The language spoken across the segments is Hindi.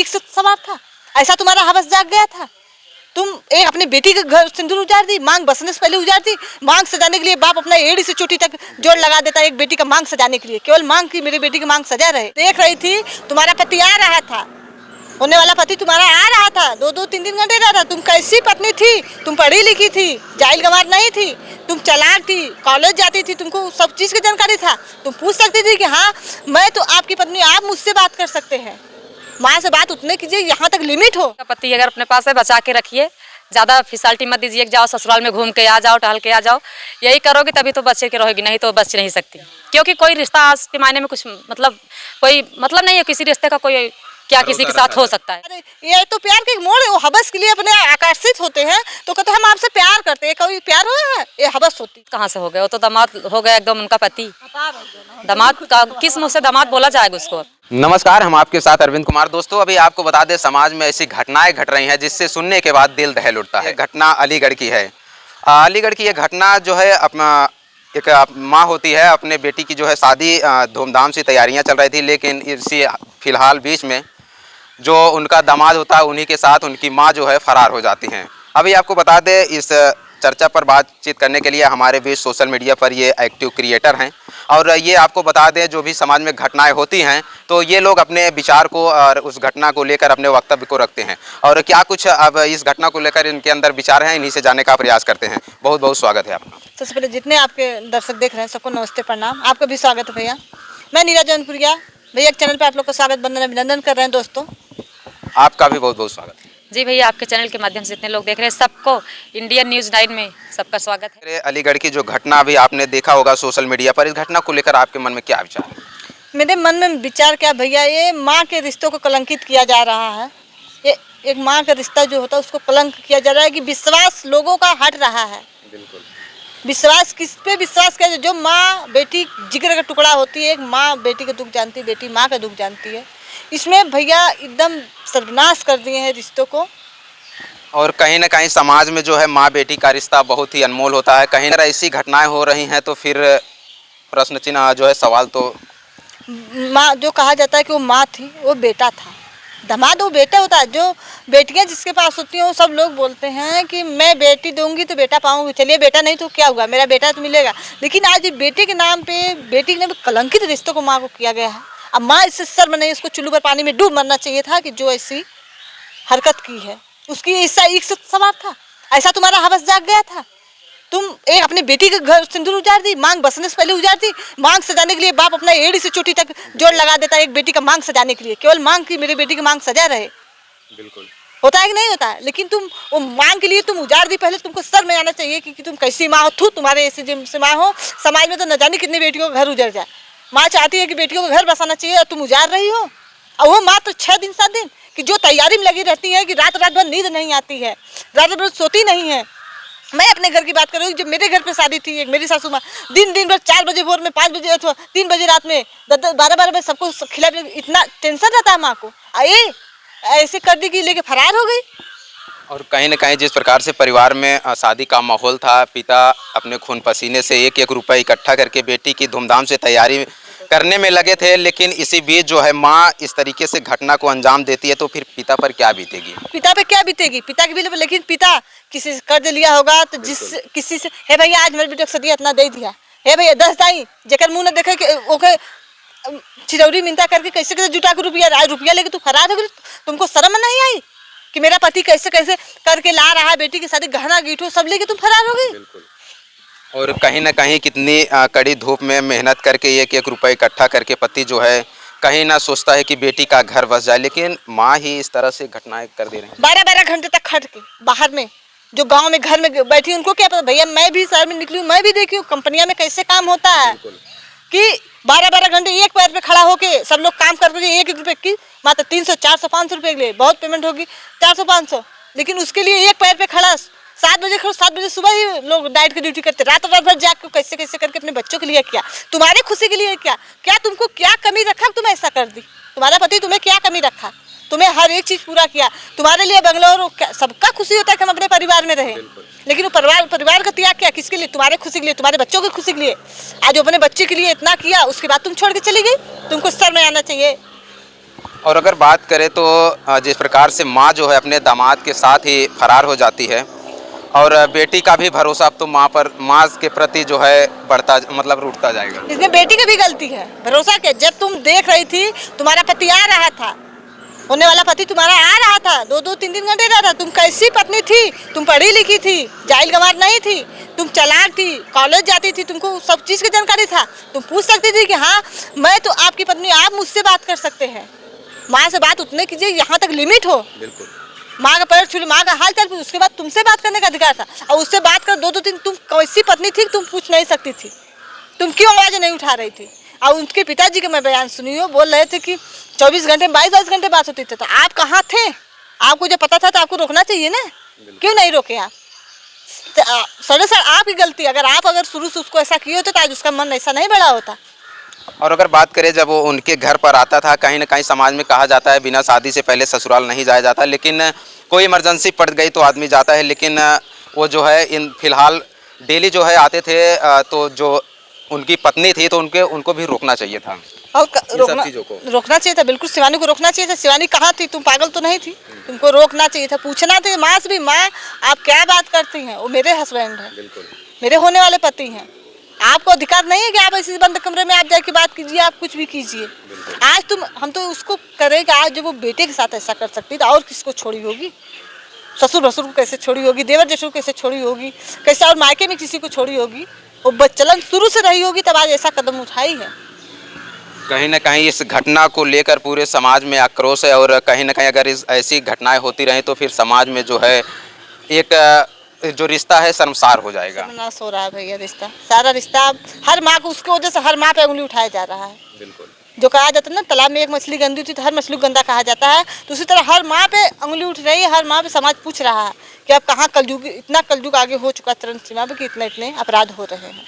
इश्क सवार था, ऐसा तुम्हारा हवस जाग गया था। तुम एक अपनी बेटी के घर सिंदूर उजाड़ दी, मांग बसने से पहले उजाड़ दी। मांग सजाने के लिए बाप अपना एड़ी से चोटी तक जोड़ लगा देता है एक बेटी का मांग सजाने के लिए, केवल मांग की मेरी बेटी की मांग सजा रहे। देख रही थी तुम्हारा पति आ रहा था, होने वाला पति तुम्हारा आ रहा था, 2-2-3-3 घंटे रह रहा। तुम कैसी पत्नी थी? तुम पढ़ी लिखी थी, जाहिल गंवार नहीं थी, तुम चालाक थी, कॉलेज जाती थी, तुमको सब चीज़ की जानकारी था। तुम पूछ सकती थी कि हाँ मैं तो आपकी पत्नी, आप मुझसे बात कर सकते हैं। माँ से बात उतने कीजिए, यहाँ तक लिमिट हो। पति अगर अपने पास है बचा के रखिए, ज़्यादा फिसलटी मत दीजिए कि जाओ ससुराल में घूम के आ जाओ, टहल के आ जाओ। यही करोगी तभी तो बच्चे के रहोगी, नहीं तो बच नहीं सकती। क्योंकि कोई रिश्ता आज के मायने में कुछ मतलब कोई मतलब नहीं है, किसी रिश्ते का कोई क्या किसी के साथ हो सकता है। अरे ये तो प्यार के मोड़ है, वो हवस के लिए अपने आकर्षित होते हैं तो कहते हम आपसे प्यार करते हैं। कोई प्यार हुआ है? ये हवस होती। कहाँ से हो गए? वो तो दामाद हो गया एकदम उनका पति। दामाद का किस मुँह से दामाद बोला जाएगा उसको? नमस्कार, हम आपके साथ अरविंद कुमार। दोस्तों, अभी आपको बता दें समाज में ऐसी घटनाएं घट रही हैं जिससे सुनने के बाद दिल दहल उठता है। घटना अलीगढ़ की है। अलीगढ़ की ये घटना जो है अपना एक माँ होती है, अपने बेटी की जो है शादी धूमधाम से तैयारियां चल रही थी, लेकिन इसी फिलहाल बीच में जो उनका दामाद होता है उन्हीं के साथ उनकी माँ जो है फरार हो जाती हैं। अभी आपको बता दें इस चर्चा पर बातचीत करने के लिए हमारे बीच सोशल मीडिया पर ये एक्टिव क्रिएटर हैं और ये आपको बता दें जो भी समाज में घटनाएं होती हैं तो ये लोग अपने विचार को और उस घटना को लेकर अपने वक्तव्य को रखते हैं और क्या कुछ अब इस घटना को लेकर इनके अंदर विचार हैं, इन्हीं से जानने का प्रयास करते हैं। बहुत बहुत स्वागत है आपका। सबसे पहले जितने आपके दर्शक देख रहे हैं सबको नमस्ते प्रणाम। आपका भी स्वागत है भैया। मैं नीरा जौनपुरिया भैया के चैनल पर आप लोग का स्वागत वंदन अभिनंदन कर रहे हैं। दोस्तों आपका भी बहुत बहुत स्वागत है। जी भैया, आपके चैनल के माध्यम से जितने लोग देख रहे हैं सबको इंडियन न्यूज़ 9 में सबका स्वागत है। अलीगढ़ की जो घटना अभी आपने देखा होगा सोशल मीडिया पर, इस घटना को लेकर आपके मन में क्या विचार है? मेरे मन में विचार क्या भैया, ये माँ के रिश्तों को कलंकित किया जा रहा है। ये एक माँ का रिश्ता जो होता है उसको कलंक किया जा रहा है कि विश्वास लोगों का हट रहा है। बिल्कुल। विश्वास किस पे विश्वास किया? जो माँ बेटी जिगर का टुकड़ा होती है, एक माँ बेटी का दुख जानती है, बेटी माँ का दुख जानती है। इसमें भैया एकदम सर्वनाश कर दिए हैं रिश्तों को। और कहीं ना कहीं समाज में जो है माँ बेटी का रिश्ता बहुत ही अनमोल होता है। कहीं ना ऐसी घटनाएं हो रही हैं तो फिर प्रश्न चिन्ह जो है सवाल तो माँ जो कहा जाता है कि वो माँ थी, वो बेटा था। दामाद वो बेटा होता है। जो बेटियां जिसके पास होती हैं वो सब लोग बोलते हैं कि मैं बेटी दूंगी तो बेटा पाऊंगी। चलिए बेटा नहीं तो क्या हुआ, मेरा बेटा तो मिलेगा। लेकिन आज बेटे के नाम पे, बेटी के नाम पे कलंकित रिश्तों को माँ को किया गया है। अब माँ इससे शर्म नहीं, इसको चुल्लू पर पानी में डूब मरना चाहिए था कि जो ऐसी हरकत की है। उसकी ऐसा इश्क सवार था, ऐसा तुम्हारा हवस जाग गया था। तुम एक अपनी बेटी के घर सिंदूर उजाड़ दी, मांग बसने से पहले उजाड़ दी। मांग सजाने के लिए बाप अपना एड़ी से चोटी तक जोड़ लगा देता है एक बेटी का मांग सजाने के लिए, केवल मांग की मेरी बेटी की मांग सजा रहे। बिल्कुल होता है कि नहीं होता है? लेकिन तुम वो मांग के लिए तुम उजाड़ दी। पहले तुमको सर में आना चाहिए कि तुम कैसी माँ हो। तुम्हारे ऐसी जिनसे माँ हो, समाज में तो न जाने कितनी बेटियों का घर उजड़ जाए। माँ चाहती है कि बेटियों को घर बसाना चाहिए और तुम उजाड़ रही हो। और वो माँ तो 6 दिन 7 दिन कि जो तैयारी में लगी रहती है कि रात रात भर नींद नहीं आती है, रात भर सोती नहीं है। मैं अपने घर की बात कर रही हूँ। जब मेरे घर पे शादी थी, एक मेरी सासू माँ दिन भर 4 बजे भोर में, 5 बजे अथवा 3 बजे रात में 12 बजे सबको खिला, इतना टेंशन रहता है माँ को। ऐसे कर दी कि लेके फरार हो गई। और कहीं ना कहीं जिस प्रकार से परिवार में शादी का माहौल था, पिता अपने खून पसीने से एक एक रुपये इकट्ठा करके बेटी की धूमधाम से तैयारी करने में लगे थे, लेकिन इसी बीच जो है माँ इस तरीके से घटना को अंजाम देती है तो फिर पिता पर क्या बीतेगी? पिता पे क्या बीतेगी? पिता के भी, लेकिन पिता किसी से कर्ज लिया होगा तो जिस किसी से, हे भैया आज मेरे बेटे को सदिया इतना दे दिया, हे भैया 10 दाई जेकर मुँह न देखे कि ओके चिरौरी मिनता करके कैसे कैसे जुटा के रुपया लेके तू फरार हो गई। तुमको शर्म नहीं आई कि मेरा पति कैसे कैसे करके ला रहा है, बेटी के साथ गहना गीठो सब लेके तुम फरार हो गई। और कहीं ना कहीं कितनी कड़ी धूप में मेहनत करके एक एक रुपये इकट्ठा करके पति जो है कहीं ना सोचता है कि बेटी का घर बस जाए, लेकिन माँ ही इस तरह से घटनाएं कर दे रही हैं। 12-12 घंटे तक खट के बाहर में, जो गांव में घर में बैठी उनको क्या पता। भैया मैं भी शहर में निकली हूँ, मैं भी देखी हूँ कंपनियां में कैसे काम होता है कि 12-12 घंटे एक पैर पे खड़ा होके सब लोग काम करते थे। 1-1 रुपये की मात्र 300, 400, 500 रुपये के लिए बहुत पेमेंट होगी, 400-500, लेकिन उसके लिए एक पैर पे खड़ा 7 बजे खड़ो, 7 बजे सुबह ही लोग नाइट की ड्यूटी करते, रात भर जाग के कैसे कैसे करके अपने बच्चों के लिए किया, तुम्हारे खुशी के लिए किया। क्या तुमको क्या कमी रखा तुम ऐसा कर दी? तुम्हारा पति तुम्हें क्या कमी रखा? तुम्हें हर एक चीज़ पूरा किया। तुम्हारे लिए बंगलोर सबका खुशी होता है कि हम अपने परिवार में रहें, लेकिन वो परिवार का त्याग किया किसके लिए? तुम्हारे खुशी के लिए, तुम्हारे बच्चों की खुशी के लिए। आज अपने बच्चे के लिए इतना किया, उसके बाद तुम छोड़ के चली गई। तुमको शर्म में आना चाहिए। और अगर बात करें तो जिस प्रकार से माँ जो है अपने दामाद के साथ ही फरार हो जाती है और बेटी का भी भरोसा अब तो माँ के प्रति जो है बढ़ता मतलब रूठता जाएगा। इसमें बेटी की भी गलती है। भरोसा के जब तुम देख रही थी तुम्हारा पति आ रहा था, होने वाला पति तुम्हारा आ रहा था, 2-2 3-3 घंटे रहा था, तुम कैसी पत्नी थी? तुम पढ़ी लिखी थी, जाहिल गंवार नहीं थी, तुम चालाक थी, कॉलेज जाती थी, तुमको सब चीज़ की जानकारी था। तुम पूछ सकती थी कि हाँ मैं तो आपकी पत्नी, आप मुझसे बात कर सकते हैं। माँ से बात उतने कीजिए यहाँ तक लिमिट हो। बिल्कुल। माँ का पैर छू ली, माँ का हाल चाल पूछ, उसके बाद तुमसे बात करने का अधिकार था। और उससे बात कर 2-2 दिन तुम कैसी पत्नी थी तुम पूछ नहीं सकती थी? तुम क्यों आवाज़ नहीं उठा रही थी? और उनके पिताजी के मैं बयान सुनी हो, बोल रहे थे कि 24 घंटे 22 घंटे बात होती थी। तो आप कहाँ थे? आपको जो पता था तो आपको रोकना चाहिए ना, क्यों नहीं रोके आप? तो सर आपकी गलती। अगर शुरू से उसको ऐसा किए होते तो आज उसका मन ऐसा नहीं बढ़ा होता। और अगर बात करें जब वो उनके घर पर आता था, कहीं ना कहीं समाज में कहा जाता है बिना शादी से पहले ससुराल नहीं जाया जाता, लेकिन कोई इमरजेंसी पड़ गई तो आदमी जाता है। लेकिन वो जो है इन फिलहाल डेली जो है आते थे, तो जो उनकी पत्नी थी तो उनको भी रोकना चाहिए था और रोकना चाहिए था, बिल्कुल शिवानी को रोकना चाहिए था। शिवानी कहाँ थी? तुम पागल तो नहीं थी? तुमको रोकना चाहिए था, पूछना था माँ से भी, माँ आप क्या बात करती हैं? वो मेरे हस्बैंड हैं, मेरे होने वाले पति हैं। आपको अधिकार नहीं है कि आप ऐसे बंद कमरे में आप जाके बात कीजिए, आप कुछ भी कीजिए। आज हम तो उसको करेंगे। आज जब वो बेटे के साथ ऐसा कर सकती तो और किसको छोड़ी होगी? ससुर भसुर को कैसे छोड़ी होगी? देवर जेठू को कैसे छोड़ी होगी? कैसे और मायके में किसी को छोड़ी होगी? वो बच्चलन शुरू से रही होगी तब आज ऐसा कदम उठाई है। कहीं ना कहीं इस घटना को लेकर पूरे समाज में आक्रोश है और कहीं ना कहीं अगर ऐसी घटनाएं होती रहें तो फिर समाज में जो है एक जो रिश्ता है शर्मसार हो जाएगा। सर्वनाश हो रहा है भैया रिश्ता, सारा रिश्ता। हर माँ को उसकी वजह से हर माँ पे उंगली उठाया जा रहा है। बिल्कुल। जो कहा जाता है ना तालाब में एक मछली गंदी होती तो हर मछली गंदा कहा जाता है, तो उसी तरह हर माँ पे उंगली उठ रही है। हर माँ पे समाज पूछ रहा है कि अब कहाँ कलयुग, इतना कलयुग आगे हो चुका चरण सीमा पे कि इतने अपराध हो रहे हैं।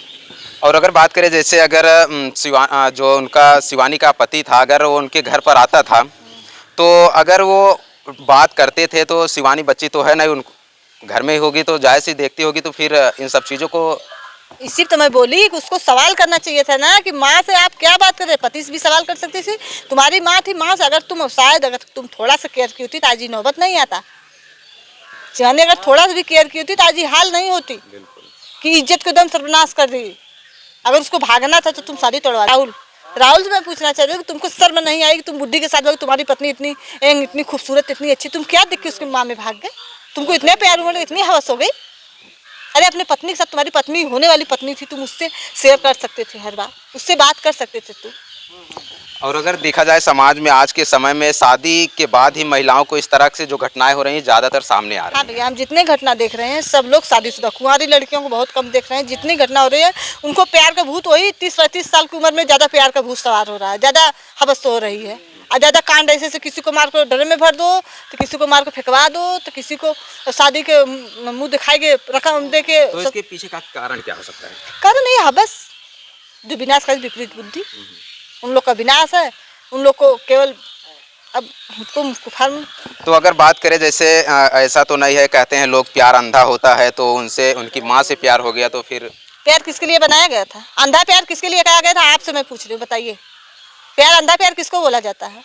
और अगर बात करें जैसे अगर जो उनका शिवानी का पति था, अगर वो उनके घर पर आता था तो अगर वो बात करते थे तो शिवानी बच्ची तो है नहीं, उनको घर में ही होगी तो जायज़ ही देखती होगी, तो फिर इन सब चीज़ों को इसी तो मैं बोली कि उसको सवाल करना चाहिए था ना कि माँ से आप क्या बात कर रहे? पति से भी सवाल कर सकती थी। तुम्हारी माँ थी, माँ से अगर तुम थोड़ा सा केयर की होती तो आज ये नौबत नहीं आता। शिवानी अगर थोड़ा सा भी केयर की होती तो आज ये हाल नहीं होती कि इज्जत को एकदम सर्वनाश कर दी। अगर उसको भागना था तो तुम शादी तोड़वा। राहुल से मैं पूछना चाहती हूँ कि तुमको शर्म नहीं आई कि तुम बुढ़ी के साथ तुम्हारी पत्नी इतनी खूबसूरत, इतनी अच्छी, तुम क्या देख के उसकी माँ में भाग गए? तुमको इतने प्यार हुए, इतनी हवस हो गई? अरे अपने पत्नी के साथ, तुम्हारी पत्नी होने वाली पत्नी थी, तुम उससे शेयर कर सकते थे, हर बार उससे बात कर सकते थे तुम। और अगर देखा जाए समाज में आज के समय में शादी के बाद ही महिलाओं को इस तरह से जो घटनाएं हो रही हैं ज़्यादातर सामने आ रही हैं। हाँ भैया, हम जितने घटना देख रहे हैं सब लोग शादीशुदा, कुंवारी लड़कियों को बहुत कम देख रहे हैं। जितनी घटना हो रही है उनको प्यार का भूत, वही 30-35 साल की उम्र में ज़्यादा प्यार का भूत सवार हो रहा है, ज़्यादा हवस हो रही है। और ज़्यादा कांड ऐसे किसी को मार कर डरे में भर दो, तो किसी को मार कर फेंकवा दो, तो किसी को शादी के मुँह दिखाई के रकम दे के। तो इसके पीछे का कारण क्या हो सकता है? कारण नहीं, हवस जो विनाश का विपरीत बुद्धि, उन लोग का विनाश है। उन लोग को केवल अब तुम कुफर। तो अगर बात करें जैसे ऐसा तो नहीं है, कहते हैं लोग प्यार अंधा होता है, तो उनसे उनकी माँ से प्यार हो गया तो फिर प्यार किसके लिए बनाया गया था? अंधा प्यार किसके लिए कहा गया था? आपसे मैं पूछ रही हूँ, बताइए। प्यार, अंधा प्यार किसको बोला जाता है?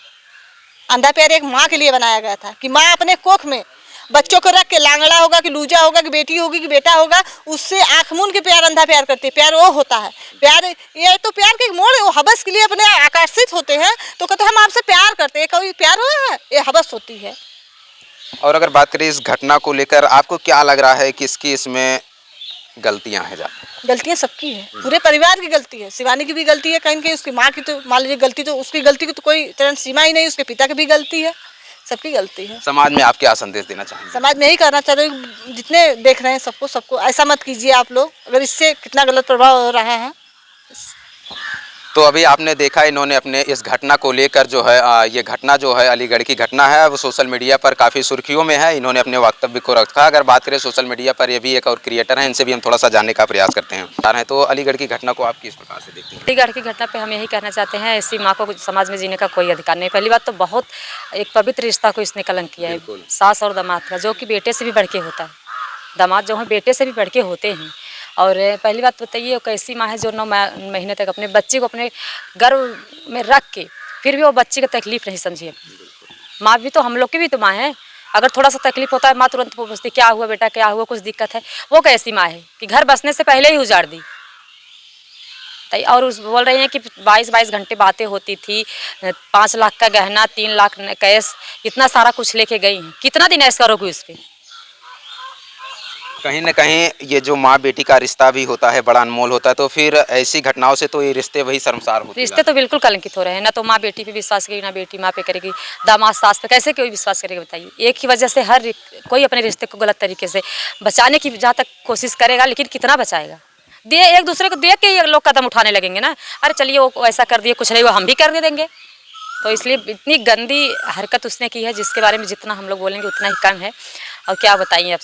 अंधा प्यार एक माँ के लिए बनाया गया था कि माँ अपने कोख में बच्चों को रख के, लांगड़ा होगा कि लूजा होगा कि बेटी होगी कि बेटा होगा, उससे आँख मूंद के प्यार अंधा प्यार करती है। प्यार वो होता है। प्यार ये तो प्यार के मोड़, वो हवस के लिए अपने आकर्षित होते हैं तो कहते हैं हम आपसे प्यार करते हैं। कोई प्यार हुआ है? ये हवस होती है। और अगर बात करें इस घटना को लेकर आपको क्या लग रहा है कि इसकी इसमें गलतियां हैं? गलतियां सबकी है, पूरे परिवार की गलती है। शिवानी की भी गलती है, कहीं कहीं उसकी माँ की तो मान लीजिए गलती, तो उसकी गलती की तो कोई तरह सीमा ही नहीं। उसके पिता की भी गलती है, सबकी गलती है। समाज में आप क्या संदेश देना चाहेंगे? समाज में यही करना चाह रहे हैं, जितने देख रहे हैं सबको ऐसा मत कीजिए आप लोग, अगर इससे कितना गलत प्रभाव हो रहा है। तो अभी आपने देखा इन्होंने अपने इस घटना को लेकर जो है ये घटना जो है अलीगढ़ की घटना है, वो सोशल मीडिया पर काफ़ी सुर्खियों में है। इन्होंने अपने वक्तव्य को रखा। अगर बात करें सोशल मीडिया पर, ये भी एक और क्रिएटर हैं, इनसे भी हम थोड़ा सा जानने का प्रयास करते हैं। तो अलीगढ़ की घटना को आप किस प्रकार से देखते हैं? अलीगढ़ की घटना पे हम यही कहना चाहते हैं, ऐसी माँ को समाज में जीने का कोई अधिकार नहीं। पहली बात तो बहुत एक पवित्र रिश्ता को इसने कलंक किया है, सास और दामाद का, जो कि बेटे से भी बढ़ के होता है। दामाद जो है बेटे से भी बढ़ के होते हैं। और पहली बात बताइए, वो कैसी माँ है जो 9 महीने तक अपने बच्चे को अपने गर्भ में रख के फिर भी वो बच्चे की तकलीफ नहीं समझी। माँ भी तो हम लोग की भी तो माँ है। अगर थोड़ा सा तकलीफ होता है माँ तुरंत पूछती क्या हुआ बेटा, क्या हुआ, कुछ दिक्कत है। वो कैसी माँ है कि घर बसने से पहले ही उजाड़ दी। और उस बोल रही हैं कि 22-22 घंटे बातें होती थी, 5 लाख का गहना, 3 लाख कैश, इतना सारा कुछ लेके गई हैं। कितना दिन ऐसा करोगे उस पर? कहीं न कहीं ये जो माँ बेटी का रिश्ता भी होता है बड़ा अनमोल होता है, तो फिर ऐसी घटनाओं से तो ये रिश्ते वही शर्मसार होते हैं। रिश्ते तो बिल्कुल कलंकित हो रहे हैं। ना तो माँ बेटी पे विश्वास करेगी, ना बेटी माँ पे करेगी, दामाद सास पे कैसे कोई विश्वास करेगा बताइए। एक ही वजह से हर कोई अपने रिश्ते को गलत तरीके से बचाने की जहाँ तक कोशिश करेगा, लेकिन कितना बचाएगा। एक दूसरे को देख के ये लोग कदम उठाने लगेंगे ना, अरे चलिए वो ऐसा कर दिए, कुछ नहीं वो हम भी कर देंगे। तो इसलिए इतनी गंदी हरकत उसने की है जिसके बारे में जितना हम लोग बोलेंगे उतना ही कम है। और क्या बताइए अब।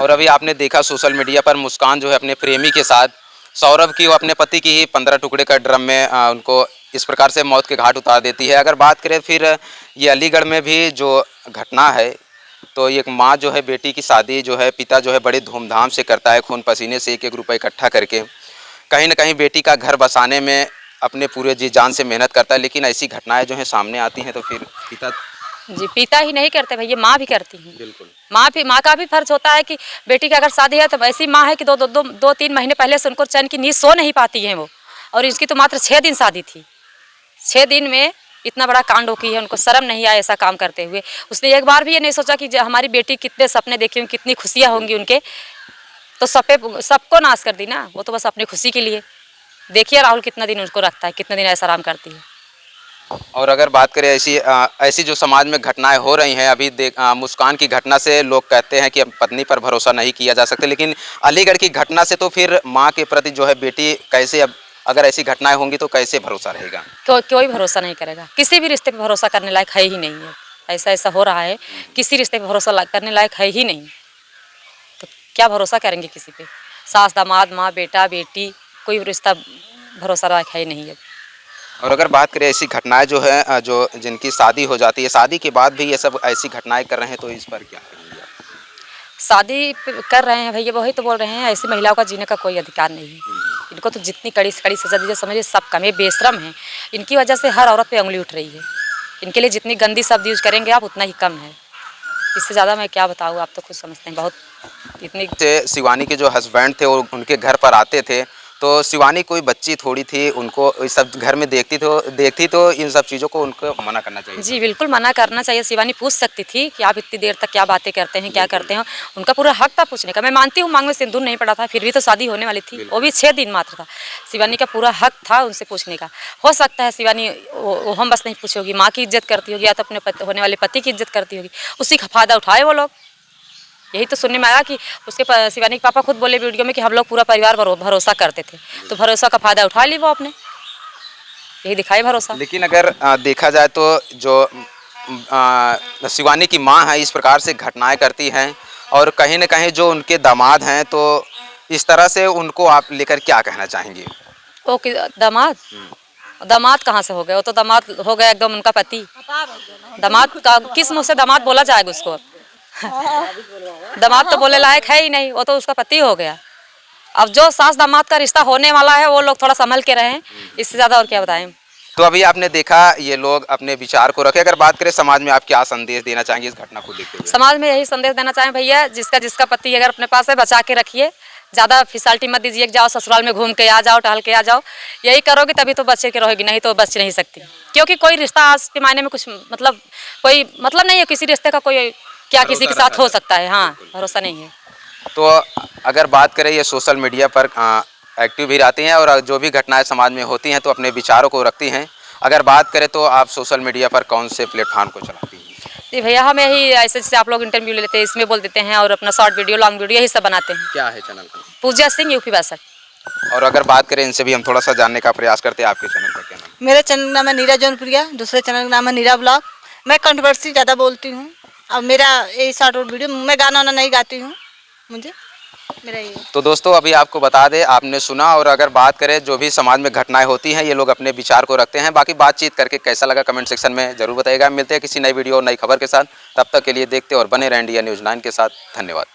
और अभी आपने देखा सोशल मीडिया पर मुस्कान जो है अपने प्रेमी के साथ सौरभ की, वो अपने पति की ही 15 टुकड़े का ड्रम में उनको इस प्रकार से मौत के घाट उतार देती है। अगर बात करें फिर ये अलीगढ़ में भी जो घटना है, तो एक माँ जो है बेटी की शादी जो है पिता जो है बड़े धूमधाम से करता है, खून पसीने से 1-1 रुपये इकट्ठा करके कहीं ना कहीं बेटी का घर बसाने में अपने पूरे जी जान से मेहनत करता है। लेकिन ऐसी घटनाएं जो है सामने आती हैं तो फिर पिता ही नहीं करते भैया, माँ भी करती है। बिल्कुल माँ का भी फर्ज होता है कि बेटी की अगर शादी है तो ऐसी माँ है कि 2-3 महीने पहले से उनको चैन की नींद सो नहीं पाती है वो। और इसकी तो मात्र 6 दिन शादी थी, 6 दिन में इतना बड़ा कांड की है। उनको शर्म नहीं आया ऐसा काम करते हुए। उसने एक बार भी ये नहीं सोचा कि हमारी बेटी कितने सपने देखी होंगी, कितनी खुशियाँ होंगी उनके, तो सबको नाश कर दी ना। वो तो बस अपनी खुशी के लिए। देखिए राहुल कितना दिन उनको रखता है, कितने दिन ऐसा आराम करती है। और अगर बात करें ऐसी जो समाज में घटनाएं हो रही हैं, अभी मुस्कान की घटना से लोग कहते हैं कि अब पत्नी पर भरोसा नहीं किया जा सकता, लेकिन अलीगढ़ की घटना से तो फिर माँ के प्रति जो है बेटी कैसे, अब अगर ऐसी घटनाएं होंगी तो कैसे भरोसा रहेगा? कोई भरोसा नहीं करेगा। किसी भी रिश्ते पे भरोसा करने लायक है ही नहीं है। ऐसा हो रहा है, किसी रिश्ते पे भरोसा करने लायक है ही नहीं। तो क्या भरोसा करेंगे किसी पे? सास दामाद, माँ बेटा बेटी, कोई रिश्ता भरोसा लायक है ही नहीं है। और अगर बात करें ऐसी घटनाएं जो है जो जिनकी शादी हो जाती है, शादी के बाद भी ये सब ऐसी घटनाएं कर रहे हैं, तो इस पर क्या करेंगे आप? शादी कर रहे हैं भैया, वही तो बोल रहे हैं ऐसी महिलाओं का जीने का कोई अधिकार नहीं है। इनको तो जितनी कड़ी से कड़ी सजा दीजिए, समझिए सब कम। ये बेशरम है, इनकी वजह से हर औरत पे उंगली उठ रही है। इनके लिए जितनी गंदी शब्द यूज करेंगे आप उतना ही कम है। इससे ज़्यादा मैं क्या बताऊँ, आप तो खुद समझते हैं। बहुत इतनी शिवानी के जो हस्बैंड थे वो उनके घर पर आते थे, तो शिवानी कोई बच्ची थोड़ी थी, उनको इस सब घर में देखती तो इन सब चीज़ों को उनको मना करना चाहिए। जी बिल्कुल मना करना चाहिए। शिवानी पूछ सकती थी कि आप इतनी देर तक क्या बातें करते हैं, क्या करते हैं। उनका पूरा हक था पूछने का। मैं मानती हूँ मांग में सिंदूर नहीं पड़ा था, फिर भी तो शादी होने वाली थी, वो भी 6 दिन मात्र था। शिवानी का पूरा हक था उनसे पूछने का। हो सकता है शिवानी वो हम बस नहीं पूछी होगी, माँ की इज्जत करती होगी या तो अपने होने वाले पति की इज्जत करती होगी, उसी का फायदा उठाए वो लोग। यही तो सुनने में आया कि उसके शिवानी के पापा खुद बोले वीडियो में कि हम लोग पूरा परिवार भरोसा करते थे, तो भरोसा का फायदा उठा ली वो अपने, यही दिखाई भरोसा। लेकिन अगर देखा जाए तो जो शिवानी की माँ है इस प्रकार से घटनाएं करती हैं, और कहीं न कहीं जो उनके दामाद हैं, तो इस तरह से उनको आप लेकर क्या कहना चाहेंगे? ओके, दामाद कहाँ से हो गए? वो तो दामाद हो गया एकदम उनका पति। दामाद का किस मुँह से दामाद बोला जाएगा उसको? दामाद तो बोले लायक है ही नहीं, वो तो उसका पति हो गया। अब जो सास दामाद का रिश्ता होने वाला है वो लोग थोड़ा संभल के रहें, इससे ज़्यादा और क्या बताएं। तो अभी आपने देखा ये लोग अपने विचार को रखे। अगर बात करें समाज में आप क्या संदेश देना चाहेंगे इस घटना को देखते हुए? समाज में यही संदेश देना चाहें भैया, जिसका पति अगर अपने पास है बचा के रखिए, ज़्यादा फिसलटी मत दीजिए। जाओ ससुराल में घूम के आ जाओ, टहल के आ जाओ, यही करोगे तभी तो बच्चे के रहोगी, नहीं तो बच नहीं सकती। क्योंकि कोई रिश्ता आज के मायने में कुछ कोई मतलब नहीं है। किसी रिश्ते का कोई क्या किसी के साथ हो सकता है, हाँ भरोसा नहीं है। तो अगर बात करें ये सोशल मीडिया पर एक्टिव भी रहती हैं और जो भी घटनाएं समाज में होती हैं तो अपने विचारों को रखती हैं। अगर बात करें तो आप सोशल मीडिया पर कौन से प्लेटफॉर्म को चलाती हैं? जी भैया, हम यही ऐसे जैसे आप लोग इंटरव्यू ले लेते हैं, इसमें बोल देते हैं, और अपना शॉर्ट वीडियो, लॉन्ग वीडियो यही सब बनाते हैं। क्या है चैनल का? पूजा सिंह यूपी 62। और अगर बात करें इनसे भी हम थोड़ा सा जानने का प्रयास करते हैं, आपके चैनल का क्या नाम? मेरे चैनल का नाम है नीरा जौनपुरिया, दूसरे चैनल का नाम है नीरा ब्लॉग। मैं कंट्रोवर्सी ज़्यादा बोलती हूँ। अब मेरा यही शॉर्ट वीडियो, मैं गाना वाना नहीं गाती हूँ, मुझे मेरा ये। तो दोस्तों अभी आपको बता दें, आपने सुना। और अगर बात करें जो भी समाज में घटनाएं होती हैं ये लोग अपने विचार को रखते हैं। बाकी बातचीत करके कैसा लगा कमेंट सेक्शन में जरूर बताइएगा। मिलते हैं किसी नई वीडियो और नई खबर के साथ, तब तक के लिए देखते और बने रहें इंडिया न्यूज़ 9 के साथ। धन्यवाद।